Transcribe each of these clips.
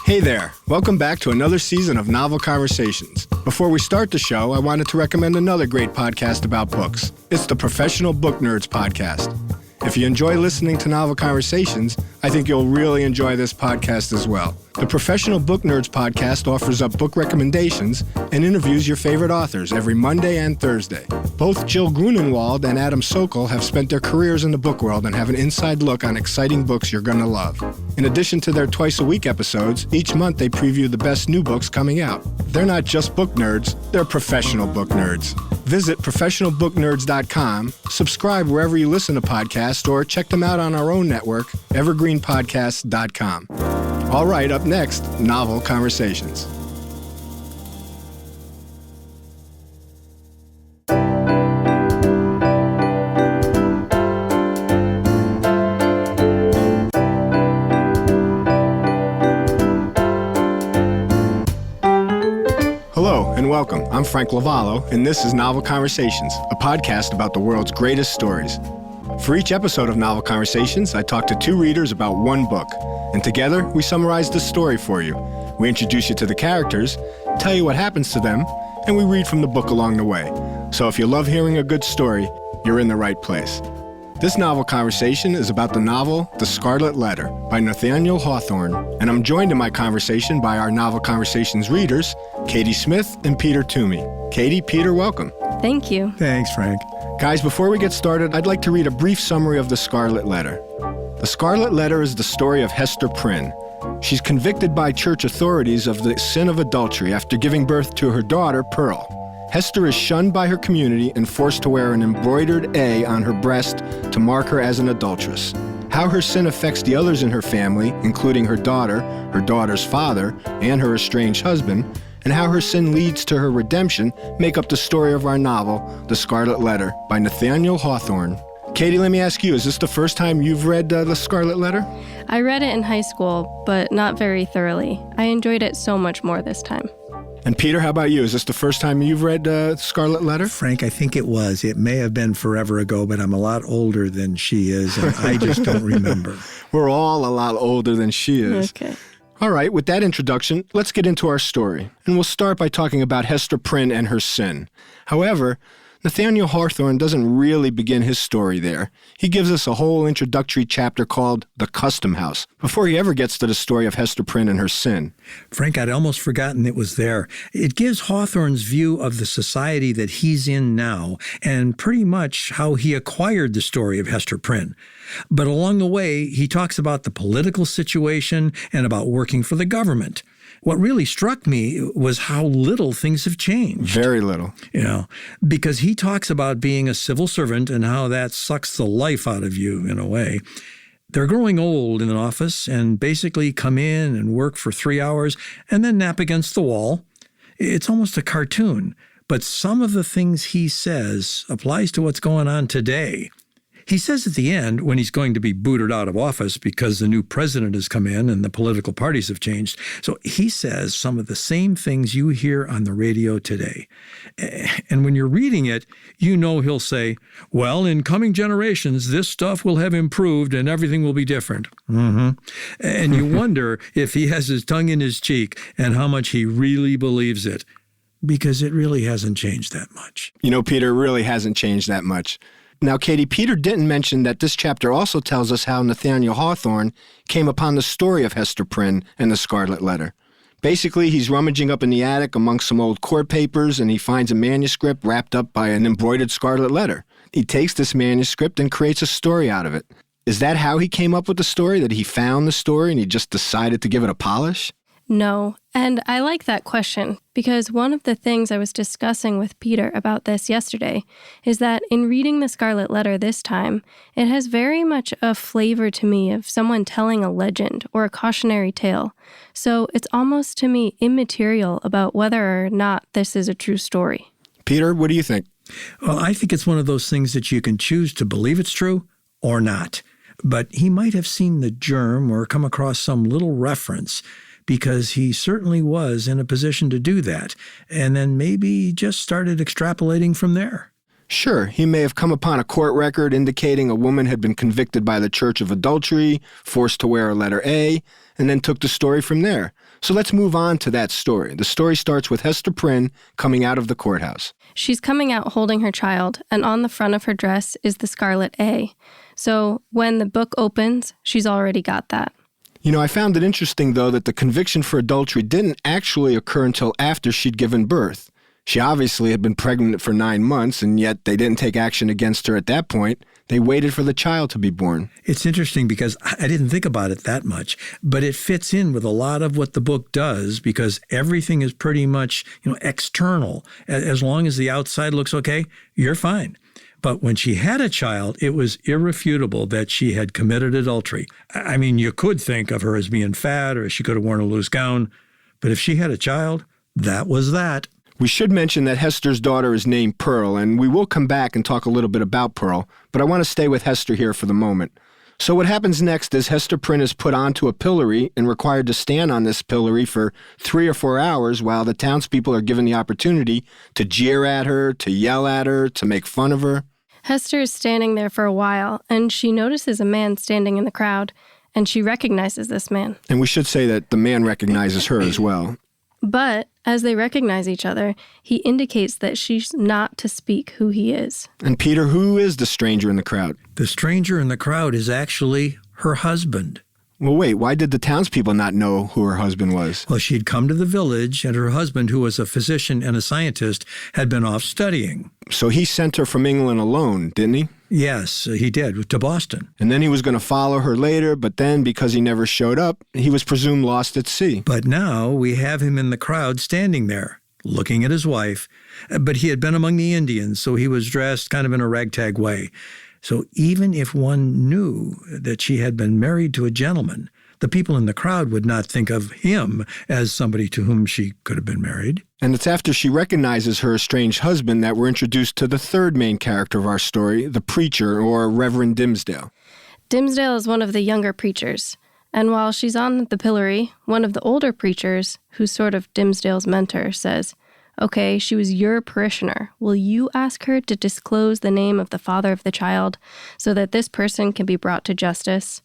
Hey there, welcome back to another season of Novel Conversations. Before we start the show, I wanted to recommend another great podcast about books. It's the Professional Book Nerds podcast. If you enjoy listening to Novel Conversations, I think you'll really enjoy this podcast as well. The Professional Book Nerds podcast offers up book recommendations and interviews your favorite authors every Monday and Thursday. Both Jill Grunenwald and Adam Sokol have spent their careers in the book world and have an inside look on exciting books you're going to love. In addition to their twice-a-week episodes, each month they preview the best new books coming out. They're not just book nerds, they're professional book nerds. Visit professionalbooknerds.com, subscribe wherever you listen to podcasts, or check them out on our own network, evergreenpodcasts.com. All right, up next, Novel Conversations. Hello and welcome. I'm Frank Lavallo, and this is Novel Conversations, a podcast about the world's greatest stories. For each episode of Novel Conversations, I talk to two readers about one book, and together we summarize the story for you. We introduce you to the characters, tell you what happens to them, and we read from the book along the way. So if you love hearing a good story, you're in the right place. This Novel Conversation is about the novel The Scarlet Letter by Nathanial Hawthorne, and I'm joined in my conversation by our Novel Conversations readers, Katie Smith and Peter Toomey. Katie, Peter, welcome. Thank you. Thanks, Frank. Guys, before we get started, I'd like to read a brief summary of The Scarlet Letter. The Scarlet Letter is the story of Hester Prynne. She's convicted by church authorities of the sin of adultery after giving birth to her daughter, Pearl. Hester is shunned by her community and forced to wear an embroidered A on her breast to mark her as an adulteress. How her sin affects the others in her family, including her daughter, her daughter's father, and her estranged husband, and how her sin leads to her redemption, make up the story of our novel, The Scarlet Letter by Nathanial Hawthorne. Katie, let me ask you, is this the first time you've read The Scarlet Letter? I read it in high school, but not very thoroughly. I enjoyed it so much more this time. And Peter, how about you? Is this the first time you've read Scarlet Letter? Frank, I think it was. It may have been forever ago, but I'm a lot older than she is, and I just don't remember. We're all a lot older than she is. Okay. All right, with that introduction, let's get into our story. And we'll start by talking about Hester Prynne and her sin. However, Nathanial Hawthorne doesn't really begin his story there. He gives us a whole introductory chapter called The Custom House, before he ever gets to the story of Hester Prynne and her sin. Frank, I'd almost forgotten it was there. It gives Hawthorne's view of the society that he's in now, and pretty much how he acquired the story of Hester Prynne. But along the way, he talks about the political situation and about working for the government. What really struck me was how little things have changed. Very little. Because he talks about being a civil servant and how that sucks the life out of you in a way. They're growing old in an office and basically come in and work for 3 hours and then nap against the wall. It's almost a cartoon, but some of the things he says applies to what's going on today. He says at the end, when he's going to be booted out of office because the new president has come in and the political parties have changed, so he says some of the same things you hear on the radio today. And when you're reading it, you know he'll say, well, in coming generations, this stuff will have improved and everything will be different. And you wonder if he has his tongue in his cheek and how much he really believes it, because it really hasn't changed that much. You know, Peter, it really hasn't changed that much. Now, Katie, Peter didn't mention that this chapter also tells us how Nathanial Hawthorne came upon the story of Hester Prynne and the Scarlet Letter. Basically, he's rummaging up in the attic amongst some old court papers, and he finds a manuscript wrapped up by an embroidered scarlet letter. He takes this manuscript and creates a story out of it. Is that how he came up with the story, that he found the story and he just decided to give it a polish? No, and I like that question because one of the things I was discussing with Peter about this yesterday is that in reading the Scarlet Letter this time, it has very much a flavor to me of someone telling a legend or a cautionary tale. So it's almost to me immaterial about whether or not this is a true story. Peter, what do you think? Well, I think it's one of those things that you can choose to believe it's true or not. But he might have seen the germ or come across some little reference, because he certainly was in a position to do that, and then maybe just started extrapolating from there. Sure, he may have come upon a court record indicating a woman had been convicted by the church of adultery, forced to wear a letter A, and then took the story from there. So let's move on to that story. The story starts with Hester Prynne coming out of the courthouse. She's coming out holding her child, and on the front of her dress is the scarlet A. So when the book opens, she's already got that. You know, I found it interesting, though, that the conviction for adultery didn't actually occur until after she'd given birth. She obviously had been pregnant for 9 months, and yet they didn't take action against her at that point. They waited for the child to be born. It's interesting because I didn't think about it that much, but it fits in with a lot of what the book does because everything is pretty much, external. As long as the outside looks okay, you're fine. But when she had a child, it was irrefutable that she had committed adultery. I mean, you could think of her as being fat or she could have worn a loose gown, but if she had a child, that was that. We should mention that Hester's daughter is named Pearl, and we will come back and talk a little bit about Pearl, but I want to stay with Hester here for the moment. So what happens next is Hester Prynne is put onto a pillory and required to stand on this pillory for 3 or 4 hours while the townspeople are given the opportunity to jeer at her, to yell at her, to make fun of her. Hester is standing there for a while, and she notices a man standing in the crowd, and she recognizes this man. And we should say that the man recognizes her as well. But as they recognize each other, he indicates that she's not to speak who he is. And Peter, who is the stranger in the crowd? The stranger in the crowd is actually her husband. Well, wait, why did the townspeople not know who her husband was? Well, she'd come to the village, and her husband, who was a physician and a scientist, had been off studying. So he sent her from England alone, didn't he? Yes, he did, to Boston. And then he was going to follow her later, but then, because he never showed up, he was presumed lost at sea. But now we have him in the crowd standing there, looking at his wife. But he had been among the Indians, so he was dressed kind of in a ragtag way. So even if one knew that she had been married to a gentleman, the people in the crowd would not think of him as somebody to whom she could have been married. And it's after she recognizes her estranged husband that we're introduced to the third main character of our story, the preacher, or Reverend Dimmesdale. Dimmesdale is one of the younger preachers. And while she's on the pillory, one of the older preachers, who's sort of Dimmesdale's mentor, says, "Okay, she was your parishioner. Will you ask her to disclose the name of the father of the child so that this person can be brought to justice?"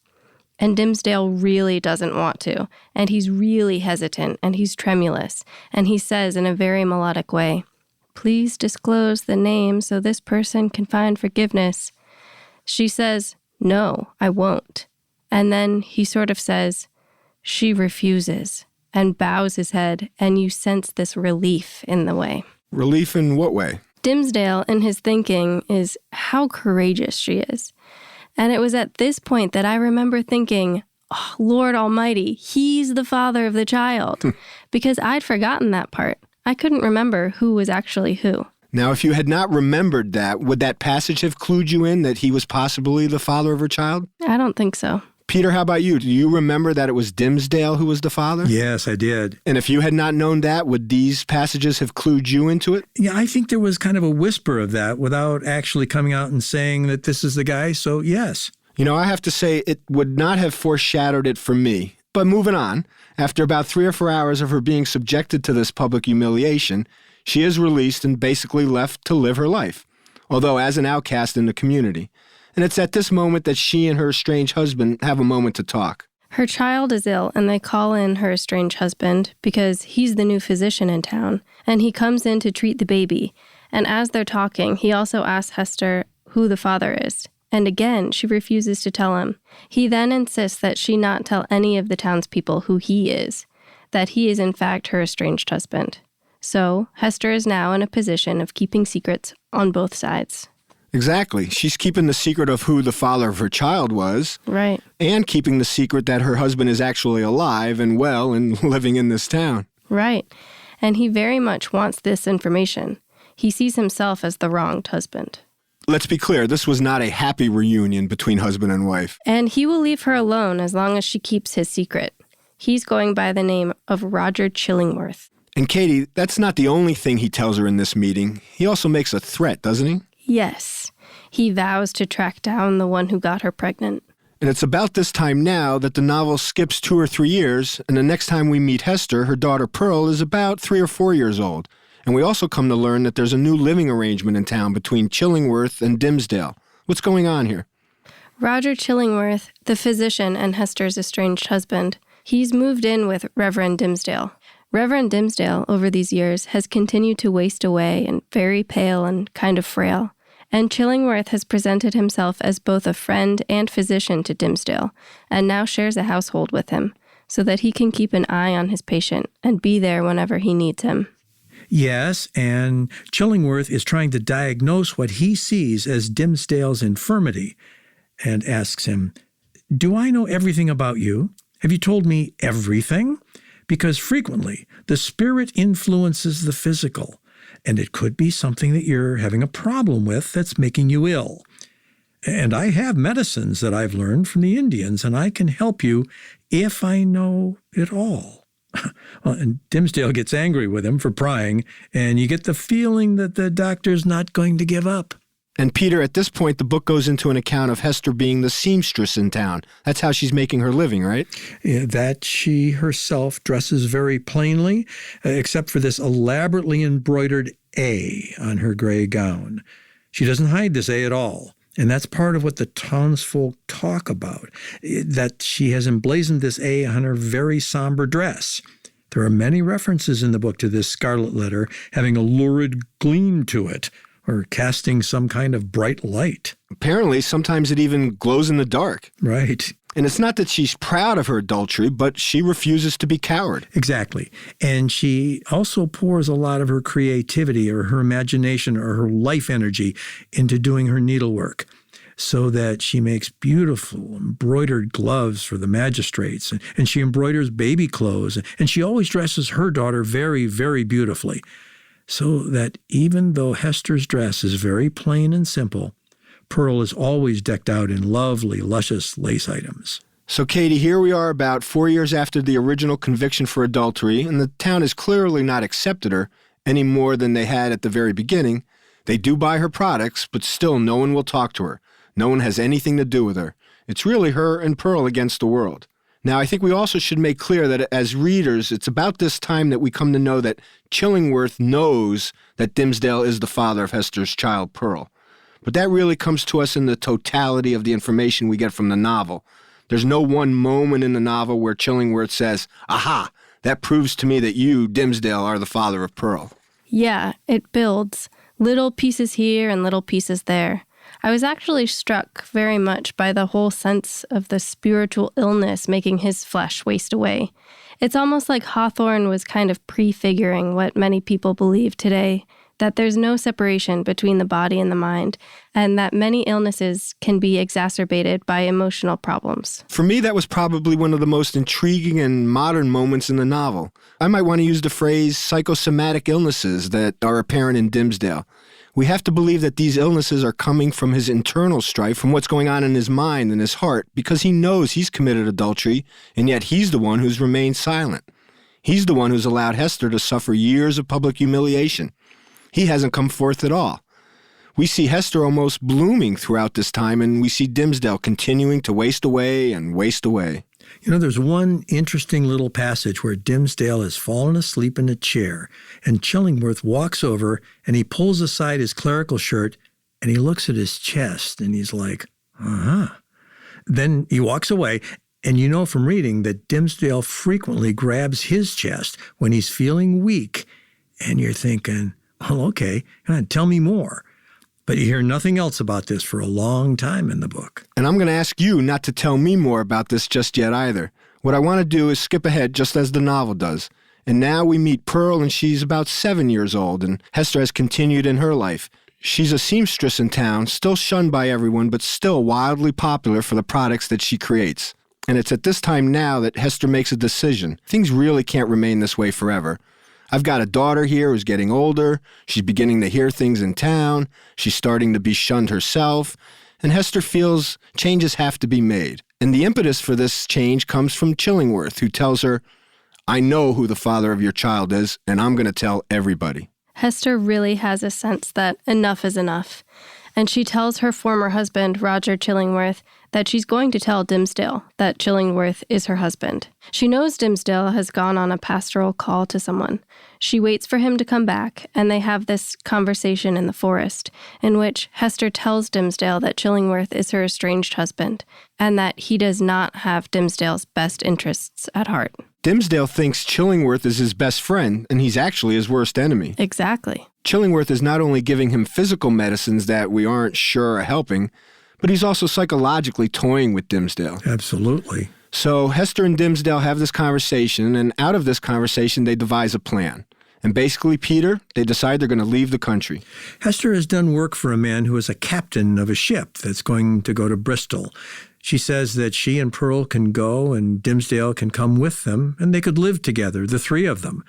And Dimmesdale really doesn't want to, and he's really hesitant, and he's tremulous, and he says in a very melodic way, "Please disclose the name so this person can find forgiveness." She says, "No, I won't." And then he sort of says, "She refuses," and bows his head, and you sense this relief in the way. Relief in what way? Dimmesdale, in his thinking, is how courageous she is. And it was at this point that I remember thinking, oh, Lord Almighty, he's the father of the child. Because I'd forgotten that part. I couldn't remember who was actually who. Now, if you had not remembered that, would that passage have clued you in that he was possibly the father of her child? I don't think so. Peter, how about you? Do you remember that it was Dimmesdale who was the father? Yes, I did. And if you had not known that, would these passages have clued you into it? Yeah, I think there was kind of a whisper of that without actually coming out and saying that this is the guy, so yes. You know, I have to say it would not have foreshadowed it for me. But moving on, after about 3 or 4 hours of her being subjected to this public humiliation, she is released and basically left to live her life, although as an outcast in the community. And it's at this moment that she and her estranged husband have a moment to talk. Her child is ill, and they call in her estranged husband because he's the new physician in town, and he comes in to treat the baby. And as they're talking, he also asks Hester who the father is. And again, she refuses to tell him. He then insists that she not tell any of the townspeople who he is, that he is in fact her estranged husband. So Hester is now in a position of keeping secrets on both sides. Exactly. She's keeping the secret of who the father of her child was. Right. And keeping the secret that her husband is actually alive and well and living in this town. Right. And he very much wants this information. He sees himself as the wronged husband. Let's be clear, this was not a happy reunion between husband and wife. And he will leave her alone as long as she keeps his secret. He's going by the name of Roger Chillingworth. And Katie, that's not the only thing he tells her in this meeting. He also makes a threat, doesn't he? Yes, he vows to track down the one who got her pregnant. And it's about this time now that the novel skips 2 or 3 years, and the next time we meet Hester, her daughter Pearl is about 3 or 4 years old. And we also come to learn that there's a new living arrangement in town between Chillingworth and Dimmesdale. What's going on here? Roger Chillingworth, the physician and Hester's estranged husband, he's moved in with Reverend Dimmesdale. Reverend Dimmesdale, over these years, has continued to waste away and very pale and kind of frail. And Chillingworth has presented himself as both a friend and physician to Dimmesdale, and now shares a household with him, so that he can keep an eye on his patient and be there whenever he needs him. Yes, and Chillingworth is trying to diagnose what he sees as Dimmesdale's infirmity, and asks him, "Do I know everything about you? Have you told me everything? Because frequently the spirit influences the physical, and it could be something that you're having a problem with that's making you ill. And I have medicines that I've learned from the Indians, and I can help you if I know it all." Well, and Dimmesdale gets angry with him for prying, and you get the feeling that the doctor's not going to give up. And Peter, at this point, the book goes into an account of Hester being the seamstress in town. That's how she's making her living, right? Yeah, that she herself dresses very plainly, except for this elaborately embroidered A on her gray gown. She doesn't hide this A at all. And that's part of what the townsfolk talk about, that she has emblazoned this A on her very somber dress. There are many references in the book to this Scarlet Letter having a lurid gleam to it, or casting some kind of bright light. Apparently, sometimes it even glows in the dark. Right. And it's not that she's proud of her adultery, but she refuses to be coward. Exactly. And she also pours a lot of her creativity or her imagination or her life energy into doing her needlework, so that she makes beautiful embroidered gloves for the magistrates, and she embroiders baby clothes, and she always dresses her daughter very, very beautifully. So that even though Hester's dress is very plain and simple, Pearl is always decked out in lovely, luscious lace items. So, Katie, here we are about 4 years after the original conviction for adultery, and the town has clearly not accepted her any more than they had at the very beginning. They do buy her products, but still no one will talk to her. No one has anything to do with her. It's really her and Pearl against the world. Now, I think we also should make clear that as readers, it's about this time that we come to know that Chillingworth knows that Dimmesdale is the father of Hester's child, Pearl. But that really comes to us in the totality of the information we get from the novel. There's no one moment in the novel where Chillingworth says, "Aha, that proves to me that you, Dimmesdale, are the father of Pearl." Yeah, it builds. Little pieces here and little pieces there. I was actually struck very much by the whole sense of the spiritual illness making his flesh waste away. It's almost like Hawthorne was kind of prefiguring what many people believe today, that there's no separation between the body and the mind, and that many illnesses can be exacerbated by emotional problems. For me, that was probably one of the most intriguing and modern moments in the novel. I might want to use the phrase psychosomatic illnesses that are apparent in Dimmesdale. We have to believe that these illnesses are coming from his internal strife, from what's going on in his mind and his heart, because he knows he's committed adultery, and yet he's the one who's remained silent. He's the one who's allowed Hester to suffer years of public humiliation. He hasn't come forth at all. We see Hester almost blooming throughout this time, and we see Dimmesdale continuing to waste away and waste away. You know, there's one interesting little passage where Dimmesdale has fallen asleep in a chair, and Chillingworth walks over and he pulls aside his clerical shirt and he looks at his chest and he's like, Then he walks away, and you know from reading that Dimmesdale frequently grabs his chest when he's feeling weak, and you're thinking, well, okay, tell me more. But you hear nothing else about this for a long time in the book. And I'm going to ask you not to tell me more about this just yet either. What I want to do is skip ahead just as the novel does. And now we meet Pearl, and she's about 7 years old, and Hester has continued in her life. She's a seamstress in town, still shunned by everyone, but still wildly popular for the products that she creates. And it's at this time now that Hester makes a decision. Things really can't remain this way forever. I've got a daughter here who's getting older. She's beginning to hear things in town. She's starting to be shunned herself. And Hester feels changes have to be made. And the impetus for this change comes from Chillingworth, who tells her, "I know who the father of your child is, and I'm going to tell everybody." Hester really has a sense that enough is enough. And she tells her former husband, Roger Chillingworth, that she's going to tell Dimmesdale that Chillingworth is her husband. She knows Dimmesdale has gone on a pastoral call to someone. She waits for him to come back, and they have this conversation in the forest, in which Hester tells Dimmesdale that Chillingworth is her estranged husband, and that he does not have Dimmesdale's best interests at heart. Dimmesdale thinks Chillingworth is his best friend, and he's actually his worst enemy. Exactly. Chillingworth is not only giving him physical medicines that we aren't sure are helping, but he's also psychologically toying with Dimmesdale. Absolutely. So Hester and Dimmesdale have this conversation, and out of this conversation, they devise a plan. And basically, Peter, they decide they're going to leave the country. Hester has done work for a man who is a captain of a ship that's going to go to Bristol. She says that she and Pearl can go and Dimmesdale can come with them, and they could live together, the three of them.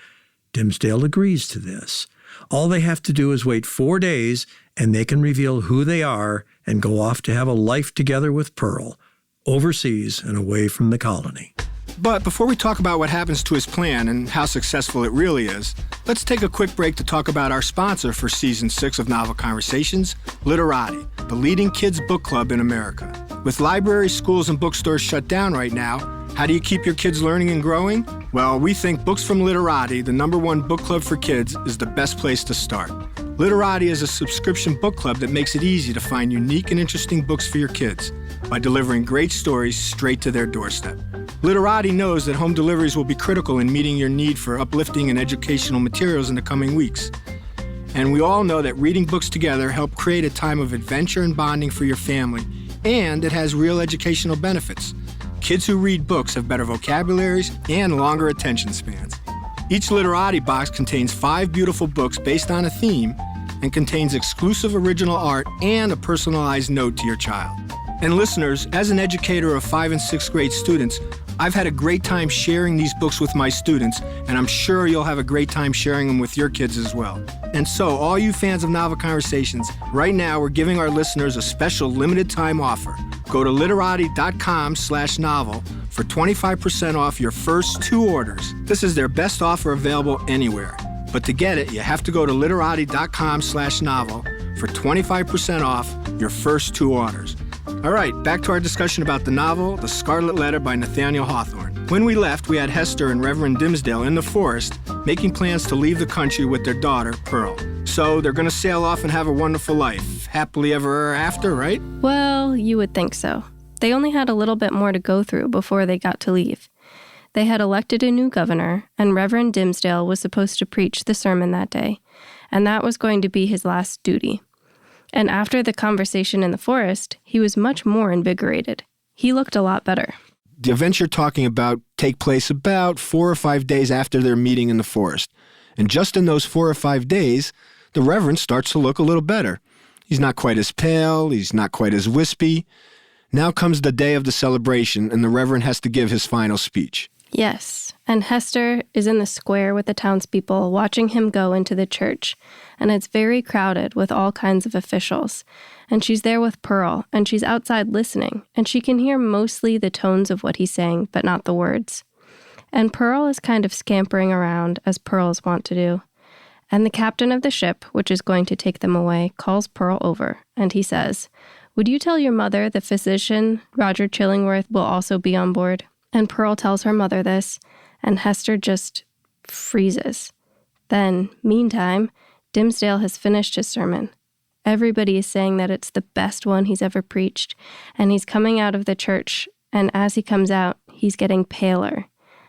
Dimmesdale agrees to this. All they have to do is wait 4 days, and they can reveal who they are and go off to have a life together with Pearl, overseas and away from the colony. But before we talk about what happens to his plan and how successful it really is, let's take a quick break to talk about our sponsor for Season 6 of Novel Conversations, Literati, the leading kids' book club in America. With libraries, schools, and bookstores shut down right now, how do you keep your kids learning and growing? Well, we think Books from Literati, the #1 book club for kids, is the best place to start. Literati is a subscription book club that makes it easy to find unique and interesting books for your kids by delivering great stories straight to their doorstep. Literati knows that home deliveries will be critical in meeting your need for uplifting and educational materials in the coming weeks. And we all know that reading books together help create a time of adventure and bonding for your family, and it has real educational benefits. Kids who read books have better vocabularies and longer attention spans. Each Literati box contains 5 beautiful books based on a theme and contains exclusive original art and a personalized note to your child. And listeners, as an educator of 5th and 6th grade students, I've had a great time sharing these books with my students, and I'm sure you'll have a great time sharing them with your kids as well. And so, all you fans of Novel Conversations, right now we're giving our listeners a special limited time offer. Go to literati.com/novel for 25% off your first 2 orders. This is their best offer available anywhere. But to get it, you have to go to literati.com/novel for 25% off your first 2 orders. All right, back to our discussion about the novel, The Scarlet Letter by Nathaniel Hawthorne. When we left, we had Hester and Reverend Dimmesdale in the forest making plans to leave the country with their daughter, Pearl. So they're going to sail off and have a wonderful life. Happily ever after, right? Well, you would think so. They only had a little bit more to go through before they got to leave. They had elected a new governor, and Reverend Dimmesdale was supposed to preach the sermon that day, and that was going to be his last duty. And after the conversation in the forest, he was much more invigorated. He looked a lot better. The events you're talking about take place about 4 or 5 days after their meeting in the forest. And just in those 4 or 5 days, the Reverend starts to look a little better. He's not quite as pale, he's not quite as wispy. Now comes the day of the celebration, and the Reverend has to give his final speech. Yes, and Hester is in the square with the townspeople watching him go into the church, and it's very crowded with all kinds of officials. And she's there with Pearl, and she's outside listening, and she can hear mostly the tones of what he's saying, but not the words. And Pearl is kind of scampering around, as Pearls want to do. And the captain of the ship, which is going to take them away, calls Pearl over, and he says, "Would you tell your mother the physician, Roger Chillingworth, will also be on board?" And Pearl tells her mother this, and Hester just freezes. Then, meantime, Dimmesdale has finished his sermon. Everybody is saying that it's the best one he's ever preached, and he's coming out of the church, and as he comes out, he's getting paler,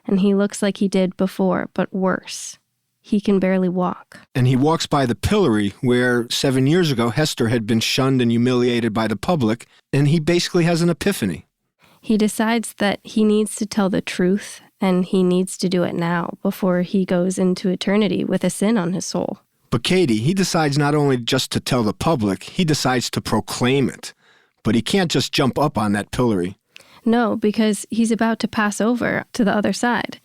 and he looks like he did before, but worse. He can barely walk. And he walks by the pillory where 7 years ago Hester had been shunned and humiliated by the public, and he basically has an epiphany. He decides that he needs to tell the truth, and he needs to do it now before he goes into eternity with a sin on his soul. But Katie, he decides not only just to tell the public, he decides to proclaim it. But he can't just jump up on that pillory. No, because he's about to pass over to the other side.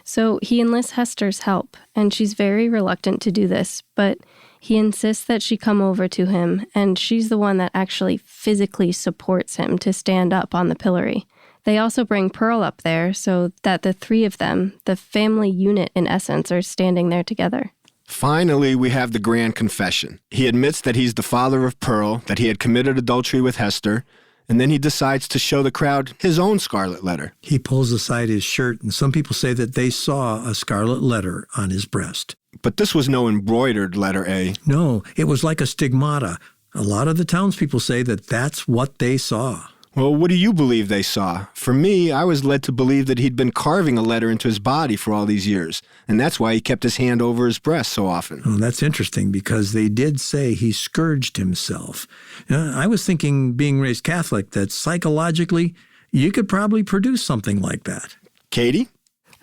So he enlists Hester's help, and she's very reluctant to do this, but he insists that she come over to him, and she's the one that actually physically supports him to stand up on the pillory. They also bring Pearl up there so that the 3 of them, the family unit in essence, are standing there together. Finally, we have the grand confession. He admits that he's the father of Pearl, that he had committed adultery with Hester, and then he decides to show the crowd his own scarlet letter. He pulls aside his shirt, and some people say that they saw a scarlet letter on his breast. But this was no embroidered letter A. No, it was like a stigmata. A lot of the townspeople say that that's what they saw. Well, what do you believe they saw? For me, I was led to believe that he'd been carving a letter into his body for all these years, and that's why he kept his hand over his breast so often. Oh, that's interesting, because they did say he scourged himself. I was thinking, being raised Catholic, that psychologically, you could probably produce something like that. Katie?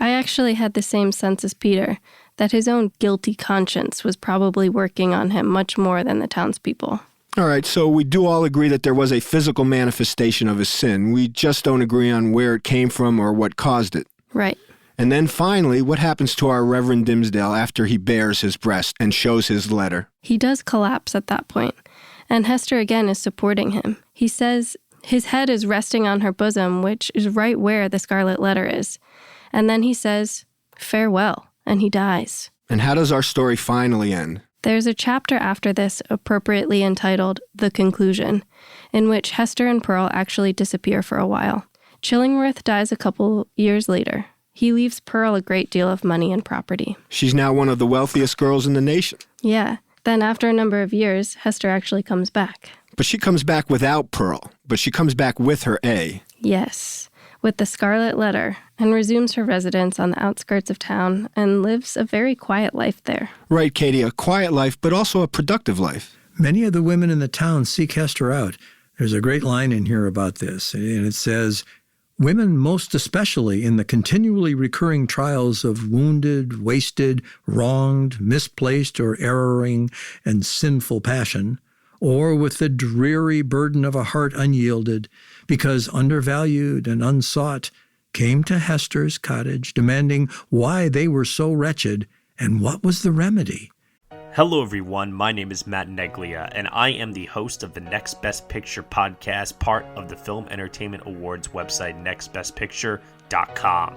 I actually had the same sense as Peter, that his own guilty conscience was probably working on him much more than the townspeople. All right, so we do all agree that there was a physical manifestation of his sin. We just don't agree on where it came from or what caused it. Right. And then finally, what happens to our Reverend Dimsdale after he bares his breast and shows his letter? He does collapse at that point, and Hester again is supporting him. He says his head is resting on her bosom, which is right where the Scarlet Letter is. And then he says, "Farewell," and he dies. And how does our story finally end? There's a chapter after this appropriately entitled The Conclusion, in which Hester and Pearl actually disappear for a while. Chillingworth dies a couple years later. He leaves Pearl a great deal of money and property. She's now one of the wealthiest girls in the nation. Yeah. Then after a number of years, Hester actually comes back. But she comes back without Pearl. But she comes back with her A. Yes, with the Scarlet Letter, and resumes her residence on the outskirts of town and lives a very quiet life there. Right, Katie, a quiet life, but also a productive life. Many of the women in the town seek Hester out. There's a great line in here about this, and it says, "Women most especially in the continually recurring trials of wounded, wasted, wronged, misplaced, or erring and sinful passion, or with the dreary burden of a heart unyielded, because undervalued and unsought, came to Hester's cottage, demanding why they were so wretched and what was the remedy." Hello everyone, my name is Matt Neglia, and I am the host of the Next Best Picture podcast, part of the Film Entertainment Awards website, nextbestpicture.com.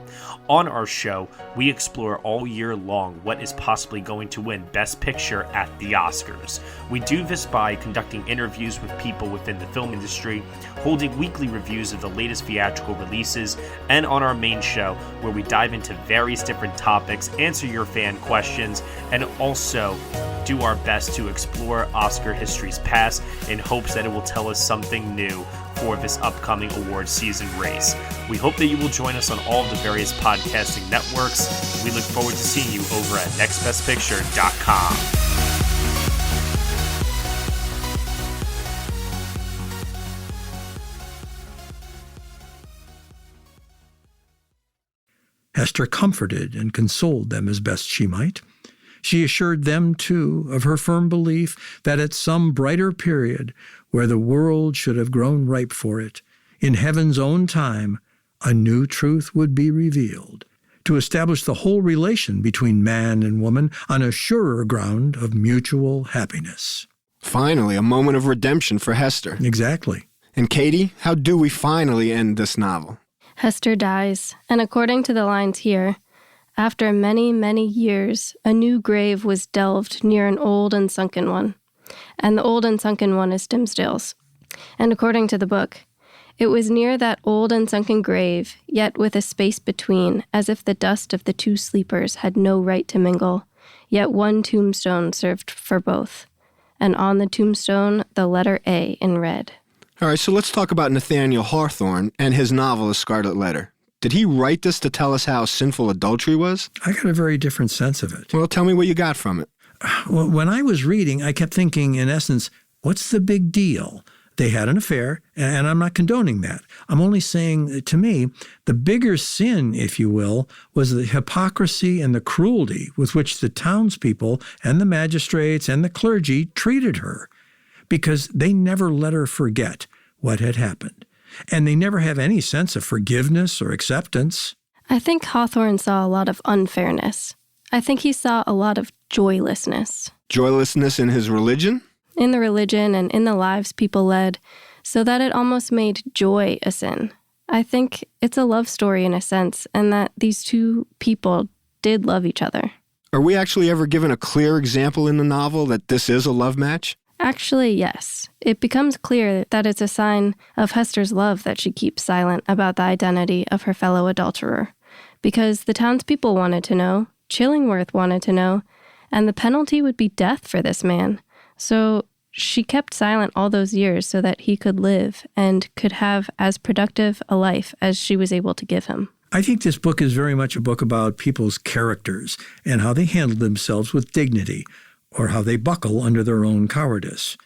On our show, we explore all year long what is possibly going to win Best Picture at the Oscars. We do this by conducting interviews with people within the film industry, holding weekly reviews of the latest theatrical releases, and on our main show, where we dive into various different topics, answer your fan questions, and also do our best to explore Oscar history's past in hopes that it will tell us something new for this upcoming award season race. We hope that you will join us on all of the various podcasting networks. We look forward to seeing you over at nextbestpicture.com. Hester comforted and consoled them as best she might. She assured them, too, of her firm belief that at some brighter period, where the world should have grown ripe for it, in heaven's own time, a new truth would be revealed, to establish the whole relation between man and woman on a surer ground of mutual happiness. Finally, a moment of redemption for Hester. Exactly. And Katie, how do we finally end this novel? Hester dies, and according to the lines here, after many, many years, a new grave was delved near an old and sunken one. And the old and sunken one is Dimsdale's. And according to the book, it was near that old and sunken grave, yet with a space between, as if the dust of the two sleepers had no right to mingle, yet one tombstone served for both. And on the tombstone, the letter A in red. All right, so let's talk about Nathaniel Hawthorne and his novel, The Scarlet Letter. Did he write this to tell us how sinful adultery was? I got a very different sense of it. Well, tell me what you got from it. When I was reading, I kept thinking, in essence, what's the big deal? They had an affair, and I'm not condoning that. I'm only saying, to me, the bigger sin, if you will, was the hypocrisy and the cruelty with which the townspeople and the magistrates and the clergy treated her, because they never let her forget what had happened. And they never have any sense of forgiveness or acceptance. I think Hawthorne saw a lot of unfairness. I think he saw a lot of joylessness. Joylessness in his religion? In the religion and in the lives people led, so that it almost made joy a sin. I think it's a love story in a sense, and that these two people did love each other. Are we actually ever given a clear example in the novel that this is a love match? Actually, yes. It becomes clear that it's a sign of Hester's love that she keeps silent about the identity of her fellow adulterer, because the townspeople wanted to know, Chillingworth wanted to know, and the penalty would be death for this man. So she kept silent all those years so that he could live and could have as productive a life as she was able to give him. I think this book is very much a book about people's characters and how they handle themselves with dignity, or how they buckle under their own cowardice.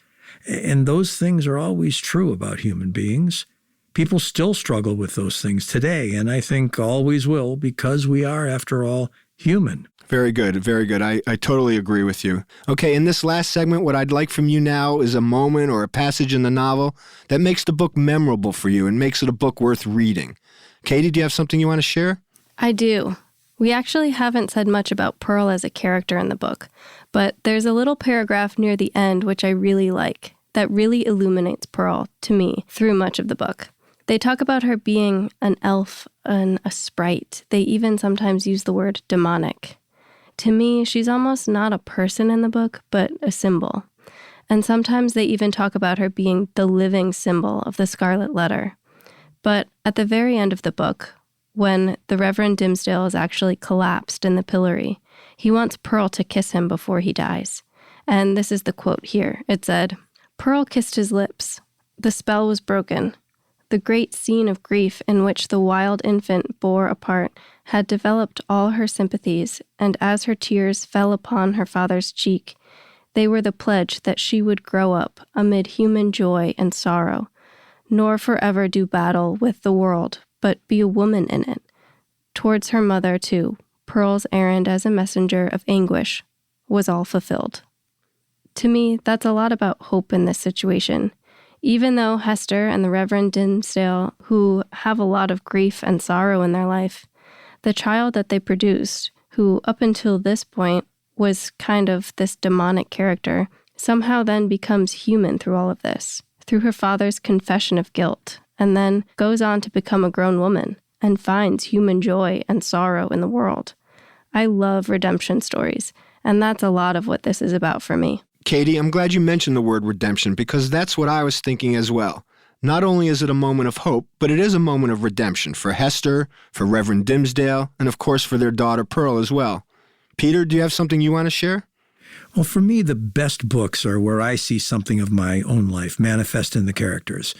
And those things are always true about human beings. People still struggle with those things today, and I think always will, because we are, after all, human. Very good, very good. I totally agree with you. Okay, in this last segment, what I'd like from you now is a moment or a passage in the novel that makes the book memorable for you and makes it a book worth reading. Katie, do you have something you want to share? I do. We actually haven't said much about Pearl as a character in the book, but there's a little paragraph near the end which I really like that really illuminates Pearl to me through much of the book. They talk about her being an elf and a sprite. They even sometimes use the word demonic. To me, she's almost not a person in the book, but a symbol. And sometimes they even talk about her being the living symbol of the Scarlet Letter. But at the very end of the book, when the Reverend Dimmesdale is actually collapsed in the pillory, he wants Pearl to kiss him before he dies. And this is the quote here. It said, "Pearl kissed his lips. The spell was broken. The great scene of grief in which the wild infant bore a part had developed all her sympathies, and as her tears fell upon her father's cheek, they were the pledge that she would grow up amid human joy and sorrow, nor forever do battle with the world, but be a woman in it. Towards her mother, too, Pearl's errand as a messenger of anguish was all fulfilled." To me, that's a lot about hope in this situation. Even though Hester and the Reverend Dimmesdale, who have a lot of grief and sorrow in their life, the child that they produced, who up until this point was kind of this demonic character, somehow then becomes human through all of this, through her father's confession of guilt, and then goes on to become a grown woman and finds human joy and sorrow in the world. I love redemption stories, and that's a lot of what this is about for me. Katie, I'm glad you mentioned the word redemption, because that's what I was thinking as well. Not only is it a moment of hope, but it is a moment of redemption for Hester, for Reverend Dimmesdale, and of course for their daughter Pearl as well. Peter, do you have something you want to share? Well, for me, the best books are where I see something of my own life manifest in the characters.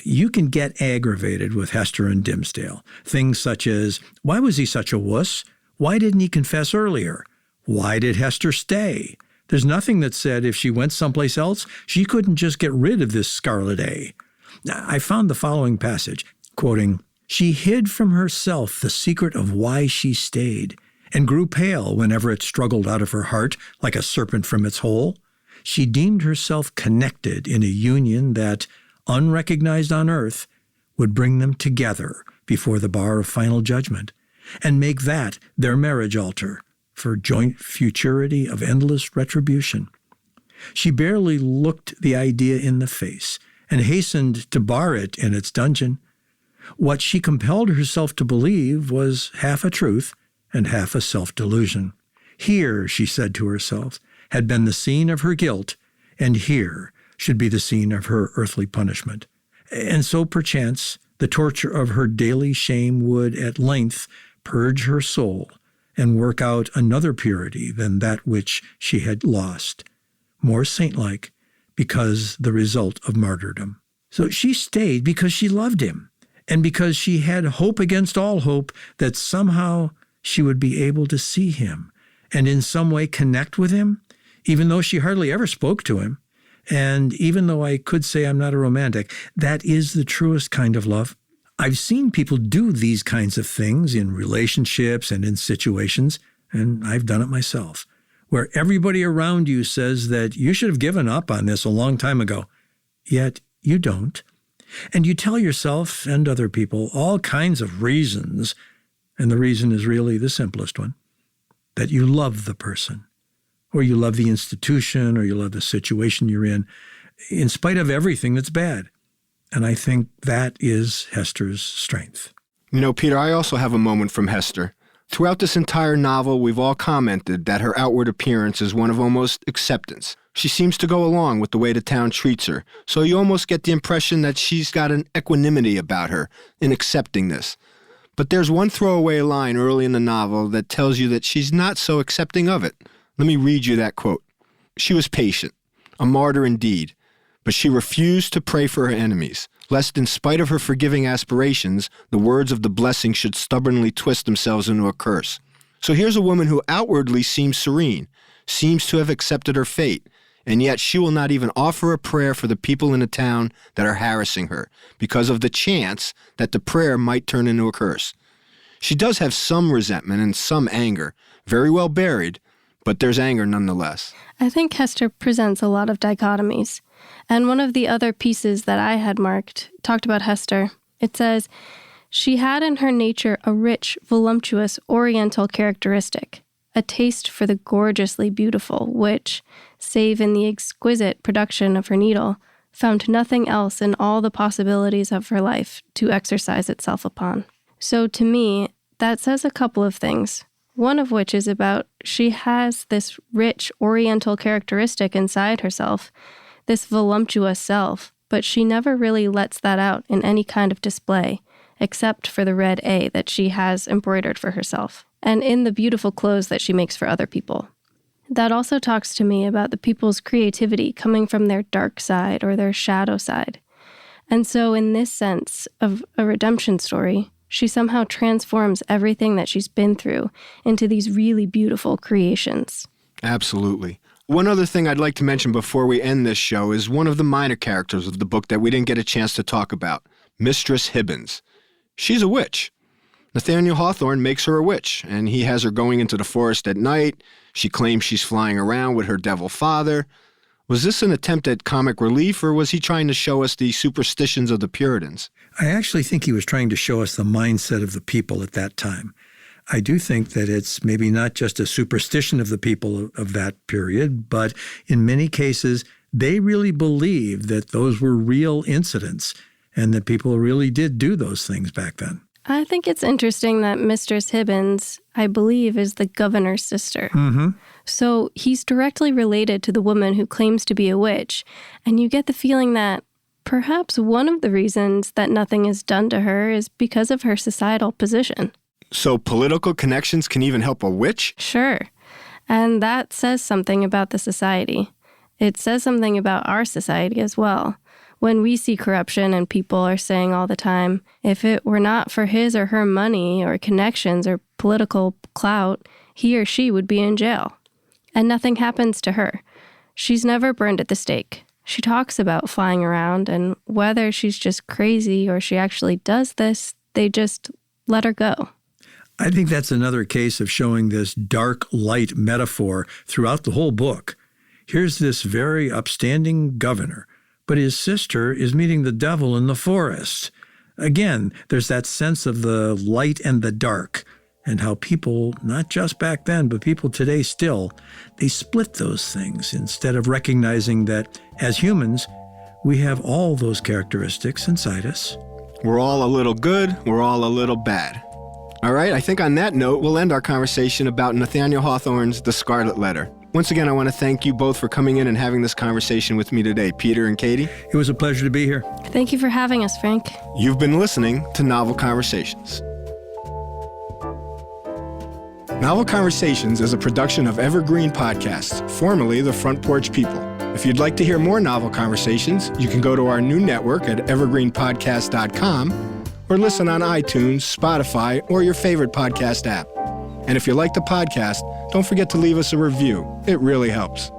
You can get aggravated with Hester and Dimmesdale. Things such as, why was he such a wuss? Why didn't he confess earlier? Why did Hester stay? There's nothing that said if she went someplace else, she couldn't just get rid of this Scarlet A. I found the following passage, quoting, "She hid from herself the secret of why she stayed, and grew pale whenever it struggled out of her heart like a serpent from its hole. She deemed herself connected in a union that, unrecognized on earth, would bring them together before the bar of final judgment, and make that their marriage altar for joint futurity of endless retribution. She barely looked the idea in the face and hastened to bar it in its dungeon. What she compelled herself to believe was half a truth and half a self-delusion. Here, she said to herself, had been the scene of her guilt, and here should be the scene of her earthly punishment. And so, perchance, the torture of her daily shame would at length purge her soul and work out another purity than that which she had lost, more saint-like, because the result of martyrdom. So she stayed because she loved him, and because she had hope against all hope that somehow she would be able to see him and in some way connect with him, even though she hardly ever spoke to him. And even though I could say I'm not a romantic, that is the truest kind of love. I've seen people do these kinds of things in relationships and in situations, and I've done it myself, where everybody around you says that you should have given up on this a long time ago, yet you don't. And you tell yourself and other people all kinds of reasons, and the reason is really the simplest one, that you love the person, or you love the institution, or you love the situation you're in spite of everything that's bad. And I think that is Hester's strength. You know, Peter, I also have a moment from Hester. Throughout this entire novel, we've all commented that her outward appearance is one of almost acceptance. She seems to go along with the way the town treats her, so you almost get the impression that she's got an equanimity about her in accepting this. But there's one throwaway line early in the novel that tells you that she's not so accepting of it. Let me read you that quote. She was patient, a martyr indeed, but she refused to pray for her enemies, lest in spite of her forgiving aspirations, the words of the blessing should stubbornly twist themselves into a curse. So here's a woman who outwardly seems serene, seems to have accepted her fate, and yet she will not even offer a prayer for the people in the town that are harassing her, because of the chance that the prayer might turn into a curse. She does have some resentment and some anger, very well buried, but there's anger nonetheless. I think Hester presents a lot of dichotomies. And one of the other pieces that I had marked talked about Hester. It says, she had in her nature a rich, voluptuous, oriental characteristic, a taste for the gorgeously beautiful, which, save in the exquisite production of her needle, found nothing else in all the possibilities of her life to exercise itself upon. So to me, that says a couple of things. One of which is about she has this rich oriental characteristic inside herself, this voluptuous self, but she never really lets that out in any kind of display, except for the red A that she has embroidered for herself, and in the beautiful clothes that she makes for other people. That also talks to me about the people's creativity coming from their dark side or their shadow side. And so in this sense of a redemption story, she somehow transforms everything that she's been through into these really beautiful creations. Absolutely. One other thing I'd like to mention before we end this show is one of the minor characters of the book that we didn't get a chance to talk about, Mistress Hibbins. She's a witch. Nathanial Hawthorne makes her a witch, and he has her going into the forest at night. She claims she's flying around with her devil father. Was this an attempt at comic relief, or was he trying to show us the superstitions of the Puritans? I actually think he was trying to show us the mindset of the people at that time. I do think that it's maybe not just a superstition of the people of that period, but in many cases, they really believed that those were real incidents and that people really did do those things back then. I think it's interesting that Mistress Hibbins, I believe, is the governor's sister. Mm-hmm. So he's directly related to the woman who claims to be a witch, and you get the feeling that perhaps one of the reasons that nothing is done to her is because of her societal position. So political connections can even help a witch? Sure. And that says something about the society. It says something about our society as well. When we see corruption and people are saying all the time, if it were not for his or her money or connections or political clout, he or she would be in jail. And nothing happens to her. She's never burned at the stake. She talks about flying around, and whether she's just crazy or she actually does this, they just let her go. I think that's another case of showing this dark-light metaphor throughout the whole book. Here's this very upstanding governor, but his sister is meeting the devil in the forest. Again, there's that sense of the light and the dark, and how people, not just back then, but people today still, they split those things instead of recognizing that as humans, we have all those characteristics inside us. We're all a little good, we're all a little bad. All right, I think on that note, we'll end our conversation about Nathaniel Hawthorne's The Scarlet Letter. Once again, I want to thank you both for coming in and having this conversation with me today, Peter and Katie. It was a pleasure to be here. Thank you for having us, Frank. You've been listening to Novel Conversations. Novel Conversations is a production of Evergreen Podcasts, formerly the Front Porch People. If you'd like to hear more Novel Conversations, you can go to our new network at evergreenpodcast.com or listen on iTunes, Spotify, or your favorite podcast app. And if you like the podcast, don't forget to leave us a review. It really helps.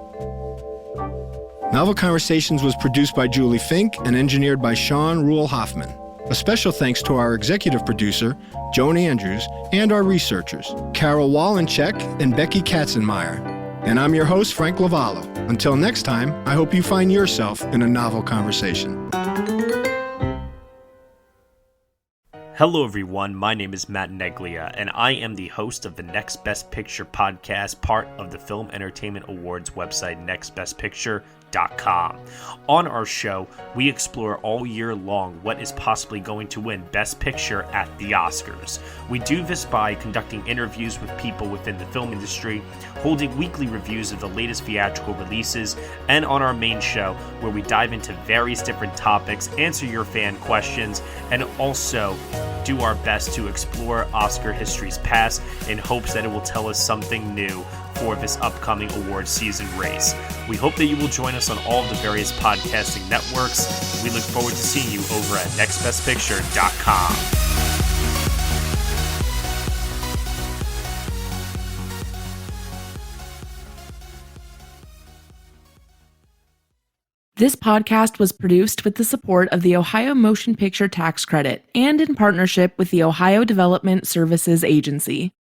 Novel Conversations was produced by Julie Fink and engineered by Sean Rule Hoffman. A special thanks to our executive producer, Joan Andrews, and our researchers, Carol Wallencheck and Becky Katzenmeyer. And I'm your host, Frank Lavallo. Until next time, I hope you find yourself in a novel conversation. Hello everyone, my name is Matt Neglia, and I am the host of the Next Best Picture podcast, part of the Film Entertainment Awards website, nextbestpicture.com. On our show, we explore all year long what is possibly going to win Best Picture at the Oscars. We do this by conducting interviews with people within the film industry, holding weekly reviews of the latest theatrical releases, and on our main show, where we dive into various different topics, answer your fan questions, and also do our best to explore Oscar history's past in hopes that it will tell us something new for this upcoming award season race. We hope that you will join us on all of the various podcasting networks. We look forward to seeing you over at nextbestpicture.com. This podcast was produced with the support of the Ohio Motion Picture Tax Credit and in partnership with the Ohio Development Services Agency.